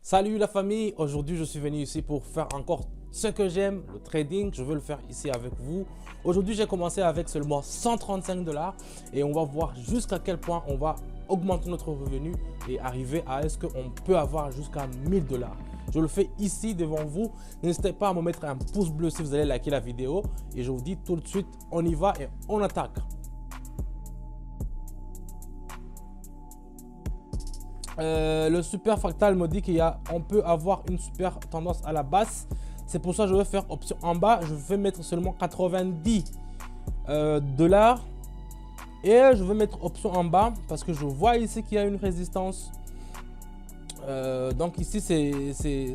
Salut la famille, aujourd'hui je suis venu ici pour faire encore ce que j'aime, le trading. Je veux le faire ici avec vous. Aujourd'hui j'ai commencé avec seulement 135 $ et on va voir jusqu'à quel point on va augmenter notre revenu et arriver à est-ce qu'on peut avoir jusqu'à 1000 $. Je le fais ici devant vous. N'hésitez pas à me mettre un pouce bleu si vous allez liker la vidéo et je vous dis tout de suite, on y va et on attaque. Le super fractal me dit qu'on peut avoir une super tendance à la basse. C'est pour ça que je vais faire option en bas. Je vais mettre seulement 90 $. Et je vais mettre option en bas parce que je vois ici qu'il y a une résistance. Donc ici,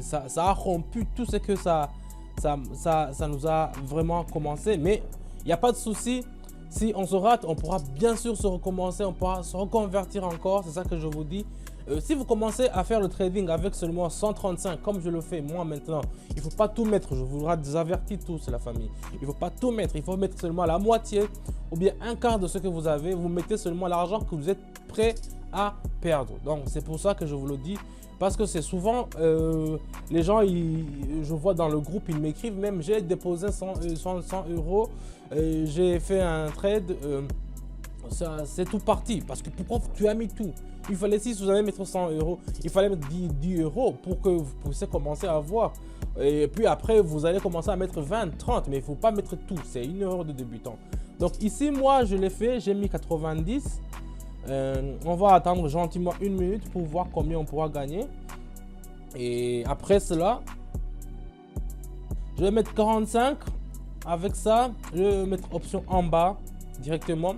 ça a rompu tout ce que ça nous a vraiment commencé. Mais il n'y a pas de souci. Si on se rate, on pourra bien sûr se recommencer. On pourra se reconvertir encore. C'est ça que je vous dis. Si vous commencez à faire le trading avec seulement 135 comme je le fais moi maintenant, il ne faut pas tout mettre, je vous avertis tous la famille. Il ne faut pas tout mettre, il faut mettre seulement la moitié ou bien un quart de ce que vous avez. Vous mettez seulement l'argent que vous êtes prêt à perdre. Donc c'est pour ça que je vous le dis. Parce que c'est souvent, les gens, je vois dans le groupe, ils m'écrivent même, j'ai déposé 100 €, j'ai fait un trade, c'est tout parti. Parce que pourquoi tu as mis tout? Il fallait, si vous allez mettre 100 €, il fallait mettre 10 € pour que vous puissiez commencer à voir. Et puis après, vous allez commencer à mettre 20, 30, mais il ne faut pas mettre tout. C'est une erreur de débutant. Donc ici, moi, je l'ai fait, j'ai mis 90. On va attendre gentiment une minute pour voir combien on pourra gagner. Et après cela, je vais mettre 45. Avec ça, je vais mettre option en bas directement.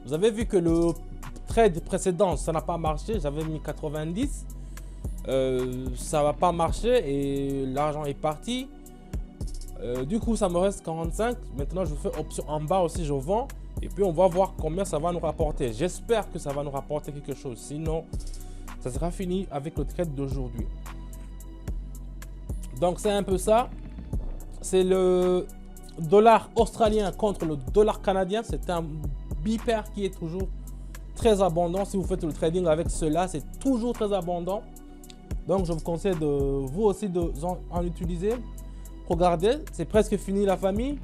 Vous avez vu que le trade précédent, ça n'a pas marché. J'avais mis 90. Ça va pas marcher et l'argent est parti. Du coup, ça me reste 45. Maintenant, je fais option en bas aussi, je vends. Et puis, on va voir combien ça va nous rapporter. J'espère que ça va nous rapporter quelque chose. Sinon, ça sera fini avec le trade d'aujourd'hui. Donc, c'est un peu ça. C'est le dollar australien contre le dollar canadien. C'est un bipair qui est toujours très abondant. Si vous faites le trading avec cela, c'est toujours très abondant. Donc, je vous conseille de vous aussi en utiliser. Regardez, c'est presque fini la famille.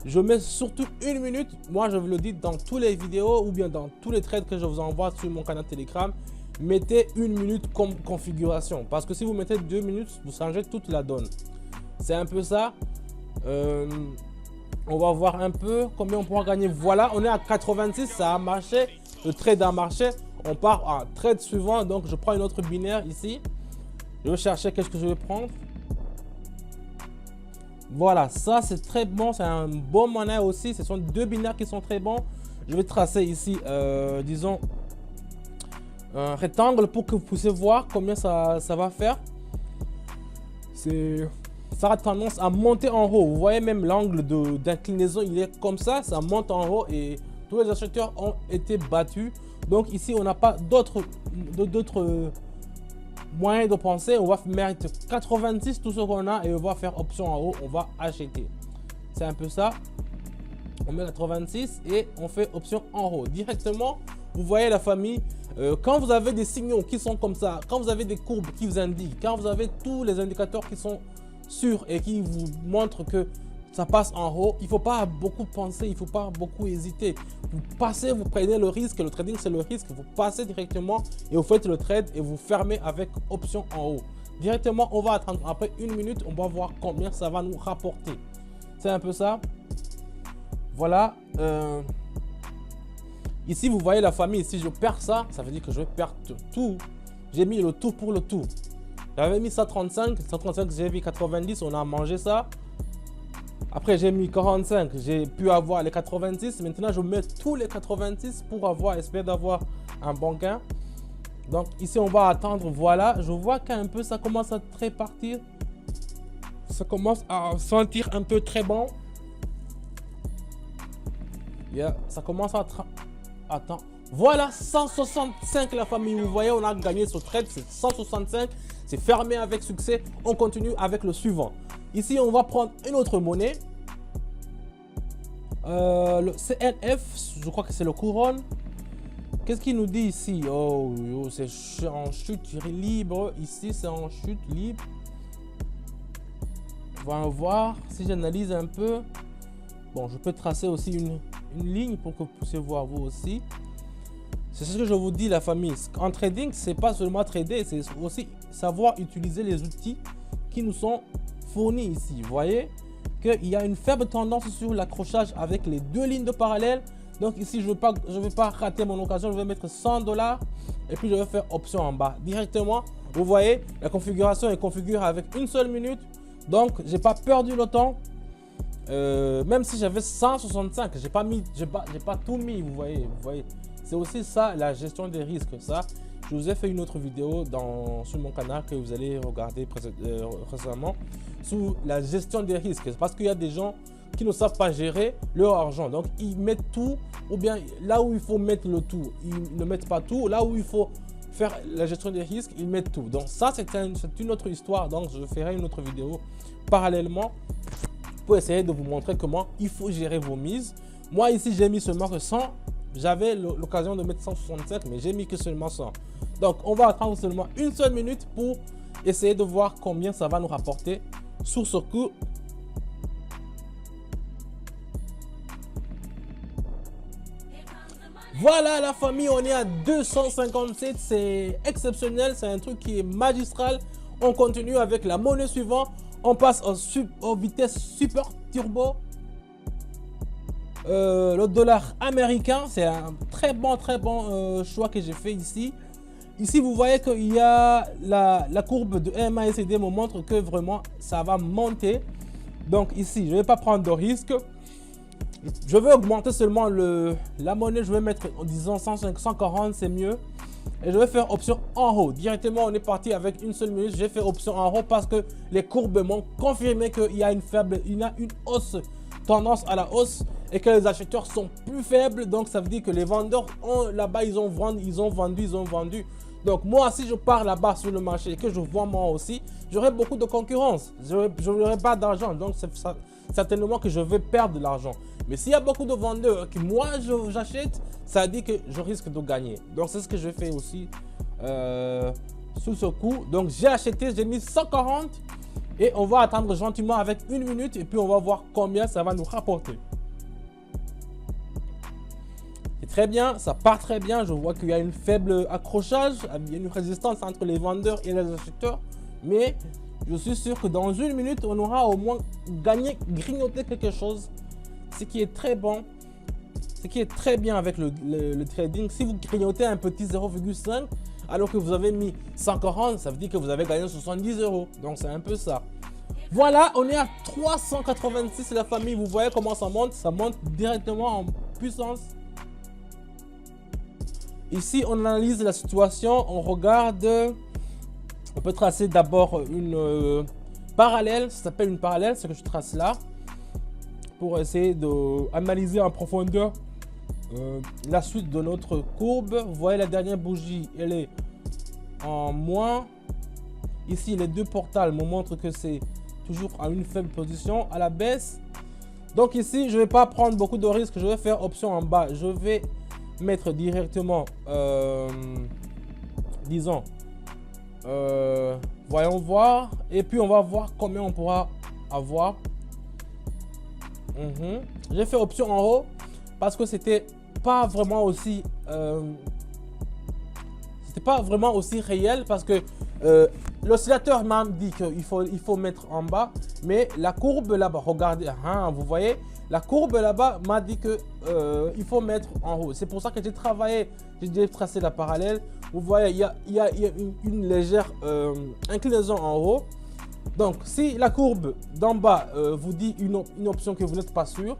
Je mets surtout une minute. Moi, je vous le dis dans toutes les vidéos ou bien dans tous les trades que je vous envoie sur mon canal Telegram. Mettez une minute comme configuration. Parce que si vous mettez 2 minutes, vous changez toute la donne. C'est un peu ça. On va voir un peu combien on pourra gagner. Voilà, on est à 86. Ça a marché. Le trade a marché. On part à trade suivant. Donc, je prends une autre binaire ici. Je vais chercher qu'est-ce que je vais prendre. Voilà, ça c'est très bon, c'est un bon monnaie aussi. Ce sont deux binaires qui sont très bons. Je vais tracer ici, disons, un rectangle pour que vous puissiez voir combien ça va faire. Ça a tendance à monter en haut. Vous voyez même l'angle d'inclinaison, il est comme ça monte en haut et tous les acheteurs ont été battus. Donc ici, on n'a pas d'autres moyen de penser. On va mettre 86 tout ce qu'on a et on va faire option en haut, on va acheter. C'est un peu ça. On met 86 et on fait option en haut directement. Vous voyez la famille, quand vous avez des signaux qui sont comme ça, quand vous avez des courbes qui vous indiquent, quand vous avez tous les indicateurs qui sont sûrs et qui vous montrent que ça passe en haut, il ne faut pas beaucoup penser, il ne faut pas beaucoup hésiter. Vous passez, vous prenez le risque, le trading c'est le risque, vous passez directement et vous faites le trade et vous fermez avec option en haut. Directement, on va attendre après une minute, on va voir combien ça va nous rapporter. C'est un peu ça. Voilà. Ici, vous voyez la famille, si je perds ça, ça veut dire que je vais perdre tout. J'ai mis le tout pour le tout. J'avais mis 135, j'ai mis 90, on a mangé ça. Après, j'ai mis 45, j'ai pu avoir les 86. Maintenant, je mets tous les 86 pour espérer d'avoir un bon gain. Donc, ici, on va attendre. Voilà, je vois qu'un peu, ça commence à très partir. Ça commence à sentir un peu très bon. Ça commence à... Attends. Voilà, 165 la famille. Vous voyez, on a gagné ce trade. C'est 165. C'est fermé avec succès. On continue avec le suivant. Ici, on va prendre une autre monnaie. Le CNF, je crois que c'est le couronne. Qu'est-ce qu'il nous dit ici? Oh, c'est en chute libre. Ici, c'est en chute libre. On va voir si j'analyse un peu. Bon, je peux tracer aussi une ligne pour que vous puissiez voir vous aussi. C'est ce que je vous dis, la famille. En trading, c'est pas seulement trader, c'est aussi savoir utiliser les outils qui nous sont fournis ici. Vous voyez qu'il y a une faible tendance sur l'accrochage avec les deux lignes de parallèle. Donc ici, je ne vais pas rater mon occasion. Je vais mettre 100 $ et puis je vais faire option en bas. Directement, vous voyez, la configuration est configurée avec une seule minute. Donc, j'ai pas perdu le temps. Même si j'avais 165, j'ai pas tout mis, vous voyez. C'est aussi ça, la gestion des risques. Ça, je vous ai fait une autre vidéo sur mon canal que vous allez regarder récemment sur la gestion des risques. Parce qu'il y a des gens qui ne savent pas gérer leur argent. Donc, ils mettent tout, ou bien là où il faut mettre le tout, ils ne mettent pas tout. Là où il faut faire la gestion des risques, ils mettent tout. Donc, ça, c'est une autre histoire. Donc, je ferai une autre vidéo parallèlement pour essayer de vous montrer comment il faut gérer vos mises. Moi, ici, j'ai mis seulement que 100. J'avais l'occasion de mettre 167, mais j'ai mis que seulement 100. Donc, on va attendre seulement une seule minute pour essayer de voir combien ça va nous rapporter sur ce coup. Voilà la famille, on est à 257, c'est exceptionnel, c'est un truc qui est magistral. On continue avec la monnaie suivante, on passe aux vitesses super turbo. Le dollar américain, c'est un très bon choix que j'ai fait ici. Ici, vous voyez qu'il y a la courbe de MACD me montre que vraiment ça va monter. Donc ici, je ne vais pas prendre de risque. Je vais augmenter seulement la monnaie. Je vais mettre en disant 140, c'est mieux. Et je vais faire option en haut. Directement, on est parti avec une seule minute. J'ai fait option en haut parce que les courbes m'ont confirmé qu'il y a une hausse, tendance à la hausse, et que les acheteurs sont plus faibles. Donc ça veut dire que les vendeurs là-bas, ils ont vendu. Donc moi, si je pars là-bas sur le marché et que je vends moi aussi, j'aurai beaucoup de concurrence. Je n'aurai pas d'argent. Donc c'est certainement que je vais perdre de l'argent. Mais s'il y a beaucoup de vendeurs que moi j'achète, ça dit que je risque de gagner. Donc c'est ce que je fais aussi sous ce coup. Donc j'ai acheté, j'ai mis 140 et on va attendre gentiment avec une minute et puis on va voir combien ça va nous rapporter. C'est très bien, ça part très bien. Je vois qu'il y a une faible accrochage, il y a une résistance entre les vendeurs et les acheteurs. Mais je suis sûr que dans une minute, on aura au moins grignoté quelque chose. Ce qui est très bon, ce qui est très bien avec le trading. Si vous grignotez un petit 0,5 alors que vous avez mis 140, ça veut dire que vous avez gagné 70 €. Donc c'est un peu ça. Voilà, on est à 386 la famille. Vous voyez comment ça monte directement en puissance. Ici, on analyse la situation, on regarde. On peut tracer d'abord une parallèle, ça s'appelle une parallèle, ce que je trace là, pour essayer d'analyser en profondeur la suite de notre courbe. Vous voyez la dernière bougie, elle est en moins. Ici, les deux portales me montrent que c'est toujours à une faible position, à la baisse. Donc ici, je ne vais pas prendre beaucoup de risques, je vais faire option en bas. Je vais mettre directement, disons, voyons voir, et puis on va voir combien on pourra avoir. J'ai fait option en haut parce que c'était pas vraiment aussi réel, parce que l'oscillateur m'a dit qu'il faut mettre en bas, mais la courbe là-bas, regardez, vous voyez, la courbe là-bas m'a dit que il faut mettre en haut. C'est pour ça que j'ai travaillé, j'ai tracé la parallèle. Vous voyez, il y a une légère inclinaison en haut. Donc, si la courbe d'en bas vous dit une option que vous n'êtes pas sûr,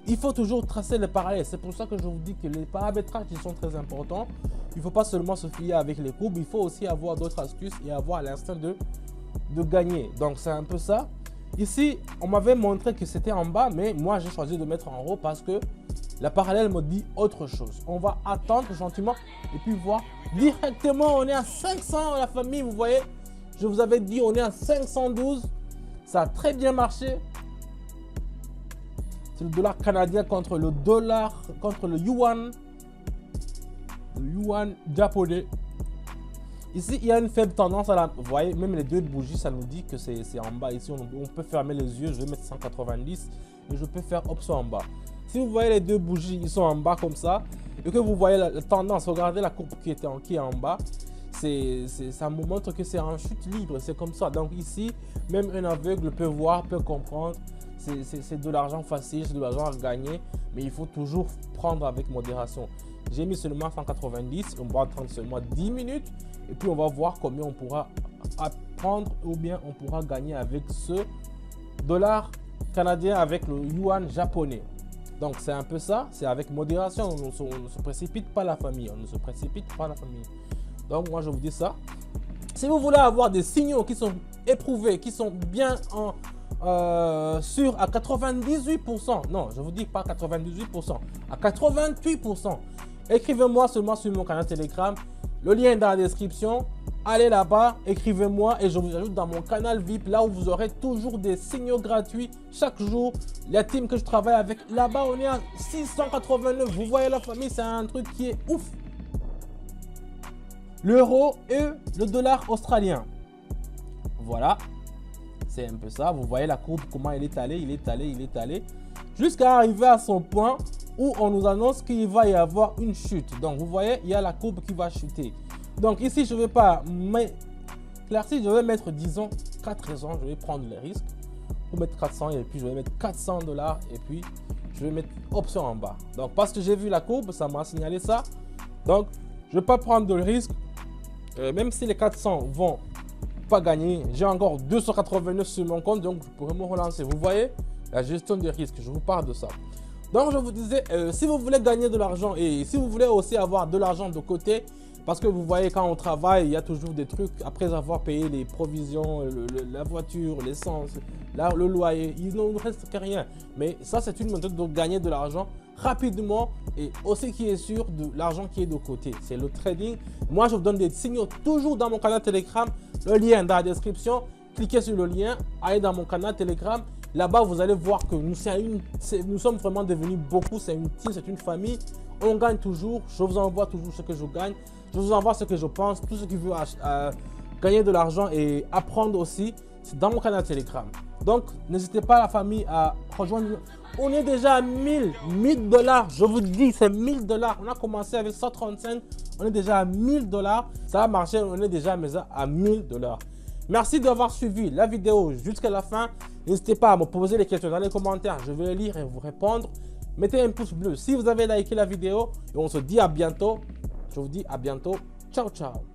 il faut toujours tracer les parallèles. C'est pour ça que je vous dis que les paramétrages ils sont très importants. Il ne faut pas seulement se fier avec les courbes, il faut aussi avoir d'autres astuces et avoir l'instinct de gagner. Donc, c'est un peu ça. Ici, on m'avait montré que c'était en bas, mais moi, j'ai choisi de mettre en haut parce que la parallèle me dit autre chose. On va attendre gentiment et puis voir. Directement, on est à 500 la famille, vous voyez. Je vous avais dit, on est à 512. Ça a très bien marché. C'est le dollar canadien contre le yuan. yuan japonais. Ici, il y a une faible tendance à la... Vous voyez, même les deux bougies, ça nous dit que c'est en bas. Ici, on peut fermer les yeux. Je vais mettre 190 et je peux faire option en bas. Si vous voyez les deux bougies, ils sont en bas comme ça. Et que vous voyez la tendance, regardez la courbe qui est en bas. Ça me montre que c'est en chute libre. C'est comme ça. Donc ici, même un aveugle peut voir, peut comprendre. C'est de l'argent facile, c'est de l'argent à gagner. Mais il faut toujours prendre avec modération. J'ai mis seulement 190. On va attendre seulement 10 minutes. Et puis on va voir combien on pourra apprendre ou bien on pourra gagner avec ce dollar canadien avec le yuan japonais. Donc c'est un peu ça, c'est avec modération, on ne se précipite pas la famille, on ne se précipite pas la famille. Donc moi je vous dis ça. Si vous voulez avoir des signaux qui sont éprouvés, qui sont bien sûrs à 98%, non je vous dis pas 98%, à 88%, écrivez-moi seulement sur mon canal Telegram. Le lien est dans la description. Allez là-bas, écrivez-moi et je vous ajoute dans mon canal VIP, là où vous aurez toujours des signaux gratuits chaque jour. La team que je travaille avec, là-bas on est à 689. Vous voyez la famille, c'est un truc qui est ouf. L'euro et le dollar australien. Voilà, c'est un peu ça. Vous voyez la courbe, comment il est allé, jusqu'à arriver à son point où on nous annonce qu'il va y avoir une chute. Donc vous voyez, il y a la courbe qui va chuter. Donc ici, je ne vais pas m'éclaircir, je vais mettre, disons, 4 raisons. Je vais prendre les risques pour mettre 400 et puis je vais mettre 400 $ et puis je vais mettre option en bas. Donc parce que j'ai vu la courbe, ça m'a signalé ça. Donc je ne vais pas prendre de risque. Même si les 400 vont pas gagner, j'ai encore 289 sur mon compte, donc je pourrais me relancer. Vous voyez, la gestion des risques, je vous parle de ça. Donc je vous disais, si vous voulez gagner de l'argent et si vous voulez aussi avoir de l'argent de côté, parce que vous voyez quand on travaille, il y a toujours des trucs, après avoir payé les provisions, la voiture, l'essence, le loyer, il ne nous reste que rien. Mais ça c'est une méthode de gagner de l'argent rapidement et aussi qui est sûr de l'argent qui est de côté. C'est le trading. Moi je vous donne des signaux toujours dans mon canal Telegram, le lien dans la description. Cliquez sur le lien, allez dans mon canal Telegram. Là-bas, vous allez voir que nous sommes vraiment devenus beaucoup. C'est une team, c'est une famille. On gagne toujours. Je vous envoie toujours ce que je gagne. Je vous envoie ce que je pense. Tout ce qui veut gagner de l'argent et apprendre aussi, c'est dans mon canal Telegram. Donc, n'hésitez pas la famille à rejoindre. On est déjà à 1000 $. Je vous dis, c'est 1000 $. On a commencé avec 135. On est déjà à 1000 $. Ça a marché. On est déjà à 1000 $. Merci d'avoir suivi la vidéo jusqu'à la fin. N'hésitez pas à me poser les questions dans les commentaires. Je vais les lire et vous répondre. Mettez un pouce bleu si vous avez liké la vidéo. Et on se dit à bientôt. Je vous dis à bientôt. Ciao, ciao.